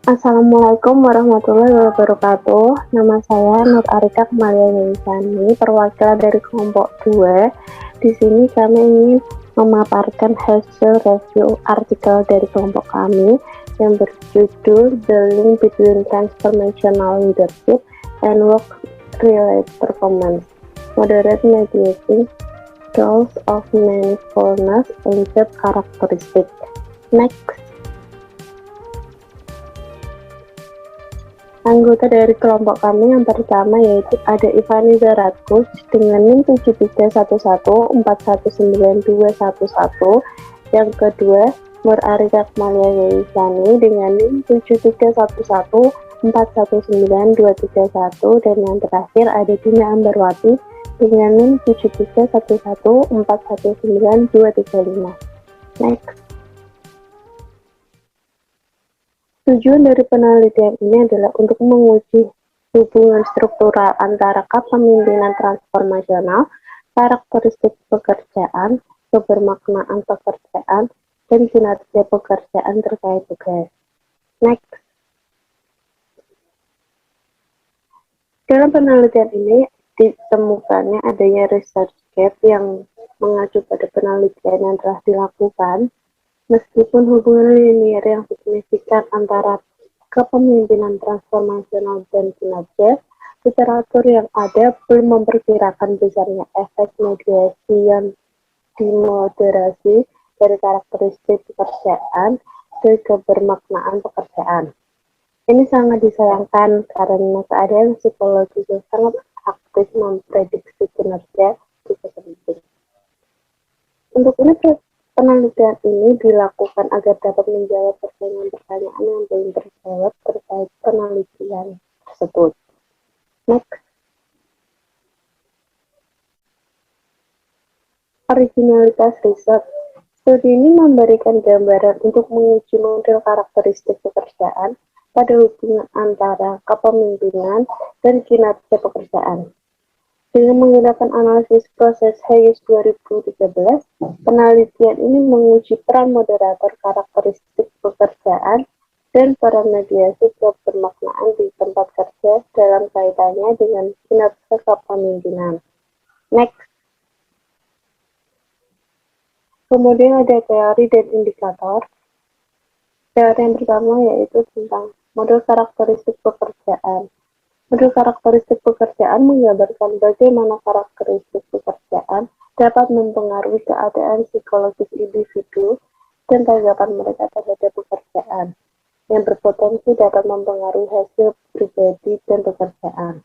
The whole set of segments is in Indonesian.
Assalamualaikum warahmatullahi wabarakatuh. Nama saya Nur Arika Kemalia Yaisani, perwakilan dari kelompok 2. Di sini kami ingin memaparkan hasil review artikel dari kelompok kami yang berjudul The Link Between Transformational Leadership and Work-Related Performance, Moderate Mediating Roles of Mindfulness and Job Characteristics. Next. Anggota dari kelompok kami yang pertama yaitu ada Ivani Zaratkus dengan NIM 7311419211. Yang kedua, Nur Arika Kemalia Yaisani dengan NIM 7311419231. Dan yang terakhir ada Dina Ambarwati dengan NIM 7311419235. Next. Tujuan dari penelitian ini adalah untuk menguji hubungan struktural antara kepemimpinan transformasional, karakteristik pekerjaan, kebermaknaan pekerjaan, dan kinerja pekerjaan terkait tugas. Next. Dalam penelitian ini ditemukannya adanya research gap yang mengacu pada penelitian yang telah dilakukan. Meskipun hubungan linier yang signifikan antara kepemimpinan transformasional dan kinerja, literatur yang ada belum memperkirakan besarnya efek mediasi yang dimoderasi dari karakteristik pekerjaan dan kebermaknaan pekerjaan. Ini sangat disayangkan karena keadaan psikologis yang sangat aktif memprediksi kinerja juga penting. Untuk ini penelitian ini dilakukan agar dapat menjawab pertanyaan-pertanyaan yang belum terjawab terkait penelitian tersebut. Next. Originalitas riset. Studi ini memberikan gambaran untuk menguji model karakteristik pekerjaan pada hubungan antara kepemimpinan dan kinerja pekerjaan. Dengan menggunakan analisis proses Hayes 2013, penelitian ini menguji peran moderator karakteristik pekerjaan dan peran mediasi kebermaknaan di tempat kerja dalam kaitannya dengan kinerja kepemimpinan. Next. Kemudian ada teori dan indikator. Teori yang pertama yaitu tentang model karakteristik pekerjaan. Model karakteristik pekerjaan menggambarkan bagaimana karakteristik pekerjaan dapat mempengaruhi keadaan psikologis individu dan tanggapan mereka terhadap pekerjaan, yang berpotensi dapat mempengaruhi hasil pribadi dan pekerjaan.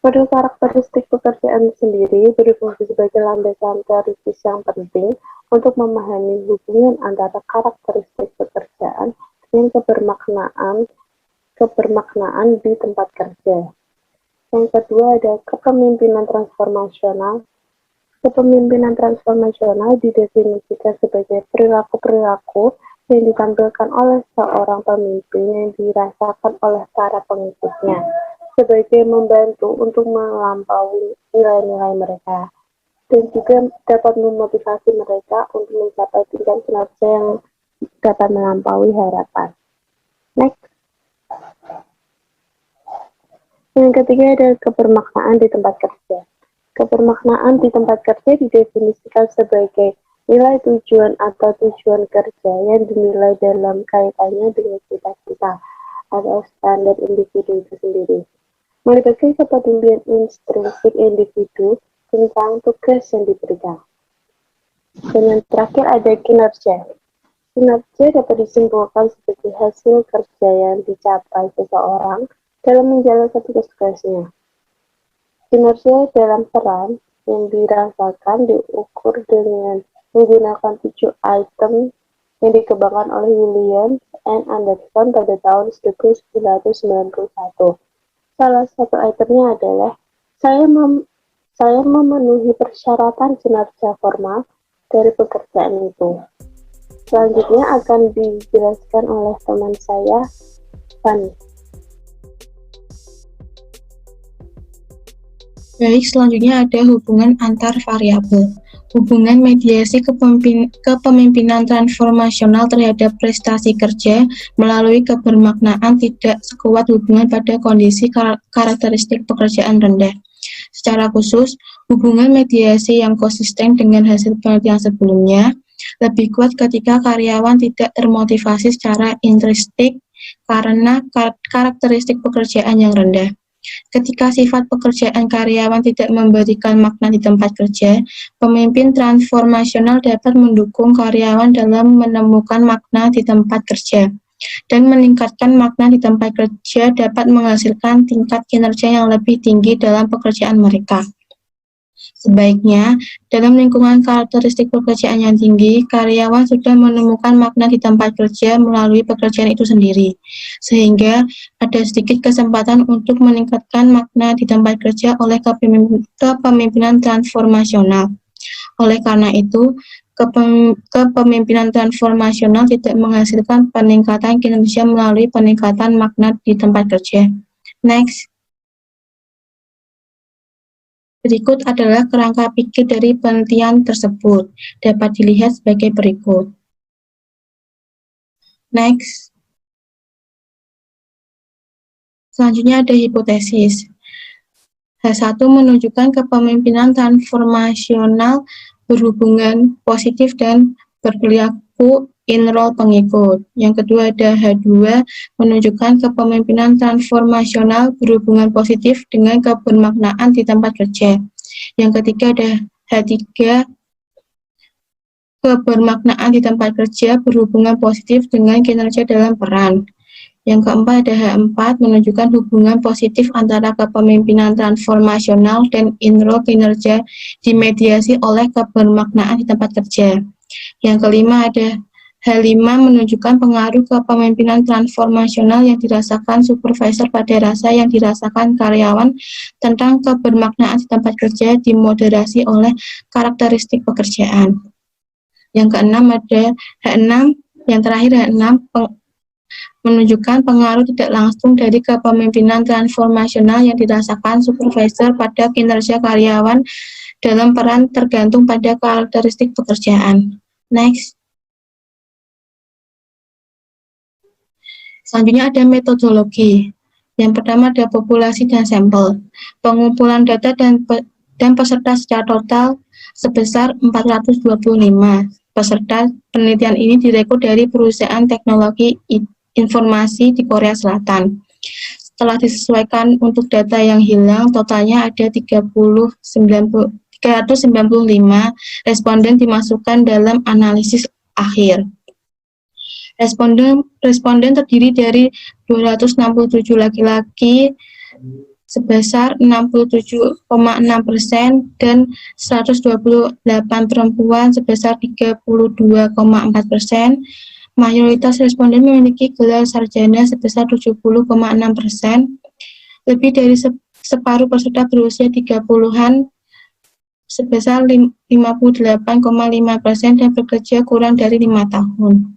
Model karakteristik pekerjaan sendiri berfungsi sebagai landasan teoritis yang penting untuk memahami hubungan antara karakteristik pekerjaan dan kebermaknaan di tempat kerja. Yang kedua ada kepemimpinan transformasional. Kepemimpinan transformasional didefinisikan sebagai perilaku-perilaku yang ditampilkan oleh seorang pemimpin yang dirasakan oleh para pengikutnya sebagai membantu untuk melampaui nilai-nilai mereka dan juga dapat memotivasi mereka untuk mencapai tingkat kinerja yang dapat melampaui harapan. Next. Yang ketiga ada kebermaknaan di tempat kerja. Kebermaknaan di tempat kerja didefinisikan sebagai nilai tujuan atau tujuan kerja yang dinilai dalam kaitannya dengan cita-cita atau standar individu itu sendiri. Melibatkan kepedulian intrinsik individu tentang tugas yang diberikan. Dan yang terakhir ada kinerja. Kinerja dapat disimpulkan sebagai hasil kerja yang dicapai seseorang dalam menjalankan tugas-tugasnya. Kinerja dalam peran yang dirasakan diukur dengan menggunakan 7 item yang dikembangkan oleh Williams and Anderson pada tahun 1991. Salah satu itemnya adalah saya memenuhi persyaratan kinerja formal dari pekerjaan itu. Selanjutnya akan dijelaskan oleh teman saya, Fanny. Baik, selanjutnya ada hubungan antar variabel. Hubungan mediasi kepemimpinan transformasional terhadap prestasi kerja melalui kebermaknaan tidak sekuat hubungan pada kondisi karakteristik pekerjaan rendah. Secara khusus, hubungan mediasi yang konsisten dengan hasil penelitian sebelumnya lebih kuat ketika karyawan tidak termotivasi secara intrinsik karena karakteristik pekerjaan yang rendah. Ketika sifat pekerjaan karyawan tidak memberikan makna di tempat kerja, pemimpin transformasional dapat mendukung karyawan dalam menemukan makna di tempat kerja dan meningkatkan makna di tempat kerja dapat menghasilkan tingkat kinerja yang lebih tinggi dalam pekerjaan mereka. Sebaiknya, dalam lingkungan karakteristik pekerjaan yang tinggi, karyawan sudah menemukan makna di tempat kerja melalui pekerjaan itu sendiri, sehingga ada sedikit kesempatan untuk meningkatkan makna di tempat kerja oleh kepemimpinan transformasional. Oleh karena itu, kepemimpinan transformasional tidak menghasilkan peningkatan kinerja melalui peningkatan makna di tempat kerja. Next. Berikut adalah kerangka pikir dari penelitian tersebut. Dapat dilihat sebagai berikut. Next. Selanjutnya ada hipotesis. H1 menunjukkan kepemimpinan transformasional berhubungan positif dan berperilaku in-role pengikut. Yang kedua ada H2 menunjukkan kepemimpinan transformasional berhubungan positif dengan kebermaknaan di tempat kerja. Yang ketiga ada H3 kebermaknaan di tempat kerja berhubungan positif dengan kinerja dalam peran. Yang keempat ada H4 menunjukkan hubungan positif antara kepemimpinan transformasional dan in-role kinerja dimediasi oleh kebermaknaan di tempat kerja. Yang kelima ada H5 menunjukkan pengaruh kepemimpinan transformasional yang dirasakan supervisor pada rasa yang dirasakan karyawan tentang kebermaknaan di tempat kerja dimoderasi oleh karakteristik pekerjaan. Yang keenam ada H6, yang terakhir H6 menunjukkan pengaruh tidak langsung dari kepemimpinan transformasional yang dirasakan supervisor pada kinerja karyawan dalam peran tergantung pada karakteristik pekerjaan. Next. Selanjutnya ada metodologi. Yang pertama ada populasi dan sampel. Pengumpulan data dan peserta secara total sebesar 425. Peserta penelitian ini direkrut dari perusahaan teknologi informasi di Korea Selatan. Setelah disesuaikan untuk data yang hilang, totalnya ada 395 responden dimasukkan dalam analisis akhir. Responden terdiri dari 267 laki-laki sebesar 67,6% dan 128 perempuan sebesar 32,4%. Mayoritas responden memiliki gelar sarjana sebesar 70,6%. Lebih dari separuh peserta berusia 30-an sebesar 58,5% dan bekerja kurang dari 5 tahun.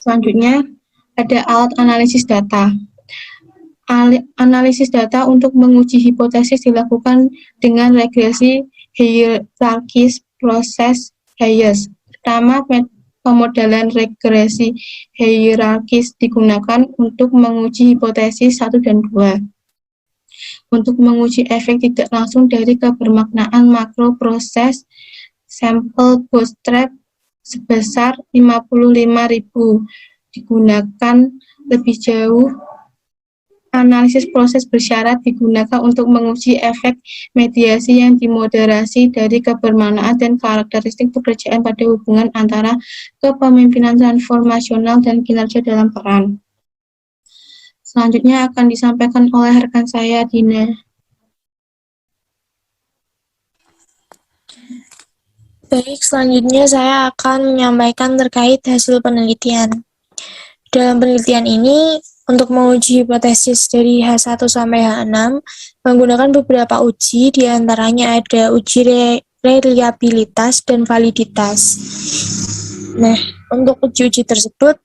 Selanjutnya, ada alat analisis data. Analisis data untuk menguji hipotesis dilakukan dengan regresi hierarkis proses Hayes. Pertama, pemodelan regresi hierarkis digunakan untuk menguji hipotesis 1 dan 2. Untuk menguji efek tidak langsung dari kebermaknaan makro proses, sampel bootstrap sebesar 55.000 digunakan lebih jauh. Analisis proses bersyarat digunakan untuk menguji efek mediasi yang dimoderasi dari kebermaknaan dan karakteristik pekerjaan pada hubungan antara kepemimpinan transformasional dan kinerja dalam peran. Selanjutnya akan disampaikan oleh rekan saya, Dina. Baik, selanjutnya saya akan menyampaikan terkait hasil penelitian. Dalam penelitian ini, untuk menguji hipotesis dari H1 sampai H6, menggunakan beberapa uji, diantaranya ada uji reliabilitas dan validitas. Nah, untuk uji-uji tersebut,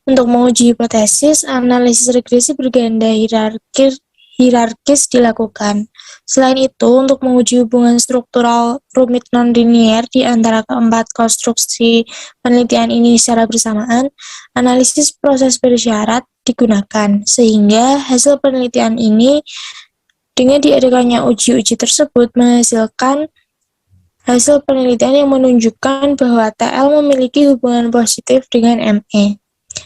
untuk menguji hipotesis, analisis regresi berganda hierarkis hierarkis dilakukan. Selain itu, untuk menguji hubungan struktural rumit non-linier di antara keempat konstruksi penelitian ini secara bersamaan, analisis proses bersyarat digunakan, sehingga hasil penelitian ini dengan diadakannya uji-uji tersebut menghasilkan hasil penelitian yang menunjukkan bahwa TL memiliki hubungan positif dengan ME.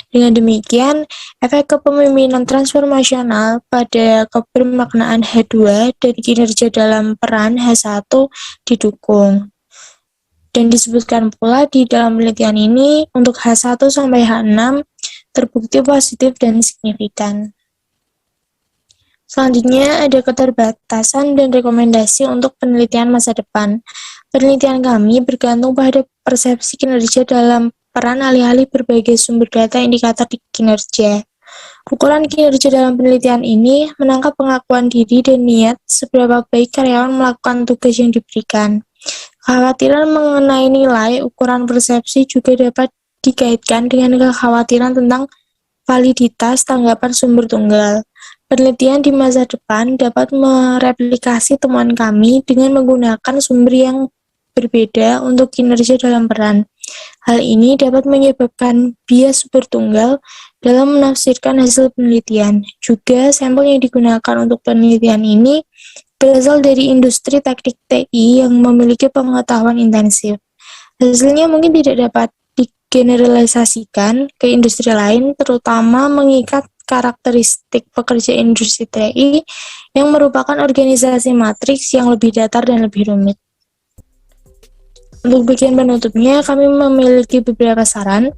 Dengan demikian, efek kepemimpinan transformasional pada kebermaknaan H2 dan kinerja dalam peran H1 didukung. Dan disebutkan pula di dalam penelitian ini, untuk H1 sampai H6 terbukti positif dan signifikan. Selanjutnya ada keterbatasan dan rekomendasi untuk penelitian masa depan. Penelitian kami bergantung pada persepsi kinerja dalam peran alih-alih berbagai sumber data indikator di kinerja. Ukuran kinerja dalam penelitian ini menangkap pengakuan diri dan niat seberapa baik karyawan melakukan tugas yang diberikan. Kekhawatiran mengenai nilai ukuran persepsi juga dapat dikaitkan dengan kekhawatiran tentang validitas tanggapan sumber tunggal. Penelitian di masa depan dapat mereplikasi temuan kami dengan menggunakan sumber yang berbeda untuk kinerja dalam peran. Hal ini dapat menyebabkan bias sumber tunggal dalam menafsirkan hasil penelitian. Juga, sampel yang digunakan untuk penelitian ini berasal dari industri teknik TI yang memiliki pengetahuan intensif. Hasilnya mungkin tidak dapat digeneralisasikan ke industri lain, terutama mengikat karakteristik pekerja industri TI yang merupakan organisasi matriks yang lebih datar dan lebih rumit. Untuk bagian penutupnya, kami memiliki beberapa saran.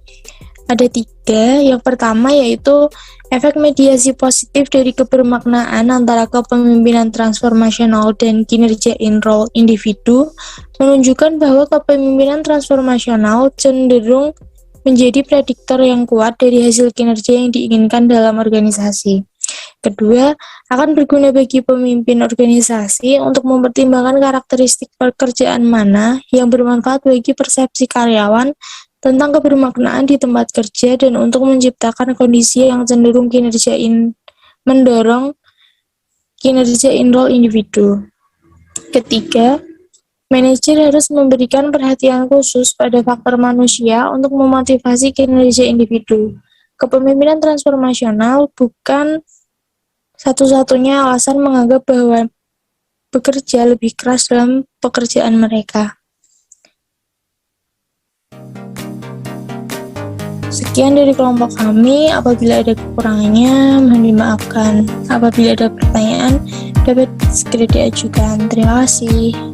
Ada 3. Yang pertama yaitu efek mediasi positif dari kebermaknaan antara kepemimpinan transformasional dan kinerja in-role individu menunjukkan bahwa kepemimpinan transformasional cenderung menjadi prediktor yang kuat dari hasil kinerja yang diinginkan dalam organisasi. Kedua, akan berguna bagi pemimpin organisasi untuk mempertimbangkan karakteristik pekerjaan mana yang bermanfaat bagi persepsi karyawan tentang kebermaknaan di tempat kerja dan untuk menciptakan kondisi yang cenderung mendorong kinerja in-role individu. Ketiga, manajer harus memberikan perhatian khusus pada faktor manusia untuk memotivasi kinerja individu. Kepemimpinan transformasional bukan satu-satunya alasan menganggap bahwa bekerja lebih keras dalam pekerjaan mereka. Sekian dari kelompok kami. Apabila ada kekurangannya, mohon dimaafkan. Apabila ada pertanyaan, dapat segera diajukan. Terima kasih.